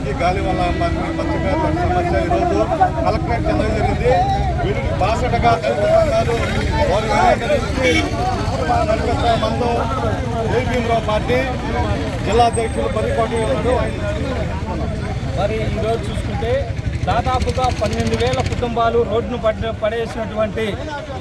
రైతులకి గాలి వల్ల మత్స్యకారుల సమస్య ఈరోజు కలెక్టరేట్ చెందడం జరిగింది. వీటికి బాసటగా దళిత సంఘాలు వారు నడిపిస్తున్న మనతో జయభీమరావు పార్టీ జిల్లా అధ్యక్షులు పరికోటి ఉన్నాడు. మరి ఈరోజు చూసుకుంటే దాదాపుగా 12,000 కుటుంబాలు రోడ్డును పడేసినటువంటి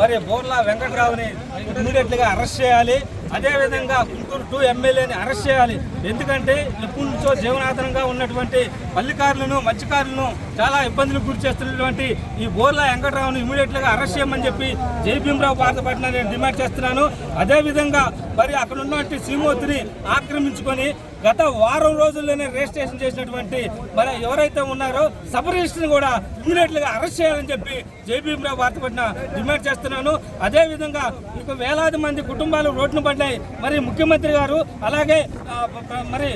మరి బోర్లా వెంకట్రావుని ఇమ్మీడియట్గా అరెస్ట్ చేయాలి. అదేవిధంగా గుంటూరు 2 ఎమ్మెల్యేని అరెస్ట్ చేయాలి. ఎందుకంటే ఎప్పటి నుంచో జీవనాధారంగా ఉన్నటువంటి పల్లికారులను మత్స్యకారులను చాలా ఇబ్బందులకు గురి చేస్తున్నటువంటి ఈ బోర్లా వెంకట్రావుని ఇమ్మీడియట్గా అరెస్ట్ చేయమని చెప్పి జయభీమరావు పార్టీ నేను డిమాండ్ చేస్తున్నాను. అదేవిధంగా మరి అక్కడ ఉన్నటువంటి శ్రీమూర్తిని ఆక్రమించుకొని గత వారం రోజుల్లోనే రిజిస్ట్రేషన్ చేసినటువంటి మరి ఎవరైతే ఉన్నారో సబ్ రిజిస్టర్ని కూడా ఇమ్మీడియట్గా అరెస్ట్ చేయాలని చెప్పి జయభీమరావు పార్టీ డిమాండ్ చేస్తున్నాను. అదేవిధంగా ఇక వేలాది మంది కుటుంబాలు రోడ్డును పడ్డాయి. మరి ముఖ్యమంత్రి గారు అలాగే మరి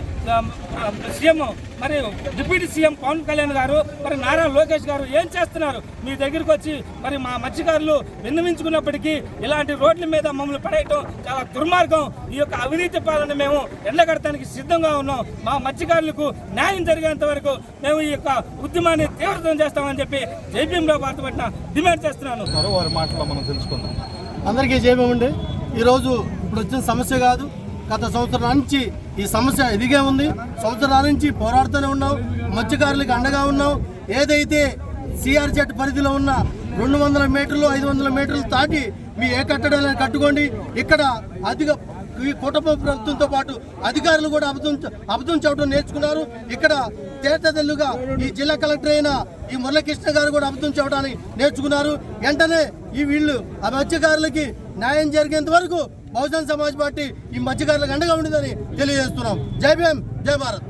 సీఎం మరి డిప్యూటీ సీఎం పవన్ కళ్యాణ్ గారు మరి నారా లోకేష్ గారు ఏం చేస్తున్నారు? మీ దగ్గరికి వచ్చి మరి మా మత్స్యకారులు విన్నవించుకున్నప్పటికీ ఇలాంటి రోడ్ల మీద మమ్మల్ని పడేయటం చాలా దుర్మార్గం. ఈ యొక్క అవినీతి పాలన మేము ఎండగడటానికి సిద్ధంగా ఉన్నాం. మా మత్స్యకారులకు న్యాయం జరిగేంత వరకు మేము ఈ యొక్క ఉద్యమాన్ని తీవ్రతరం చేస్తామని చెప్పి జయభీమరావు పార్టీ డిమాండ్ చేస్తున్నాను. వారి మాటలో మనం తెలుసుకుందాం. అందరికీ జయభీమండి. ఈరోజు ఇప్పుడు వచ్చిన సమస్య కాదు, గత సంవత్సరాల నుంచి ఈ సమస్య ఎదిగే ఉంది. సంవత్సరాల నుంచి పోరాడుతూనే ఉన్నాం, మత్స్యకారులకు అండగా ఉన్నాం. ఏదైతే సిఆర్జెడ్ పరిధిలో ఉన్న 200 మీటర్లు 500 మీటర్లు దాటి మీ ఏ కట్టడాలను కట్టుకోండి. ఇక్కడ ఈ కుటుంబ ప్రభుత్వంతో పాటు అధికారులు కూడా అబద్ధం చెప్పడం నేర్చుకున్నారు. ఇక్కడ తేటతెల్లుగా ఈ జిల్లా కలెక్టర్ అయిన ఈ మురళీకృష్ణ గారు కూడా అబద్ధం చెప్పడానికి నేర్చుకున్నారు. వెంటనే వీళ్ళు ఆ మత్స్యకారులకి న్యాయం జరిగేంత వరకు బహుజన్ సమాజ్ పార్టీ ఈ మత్స్యకారులకు అండగా ఉండదని తెలియజేస్తున్నాం. జై భీమ్, జై భారత్.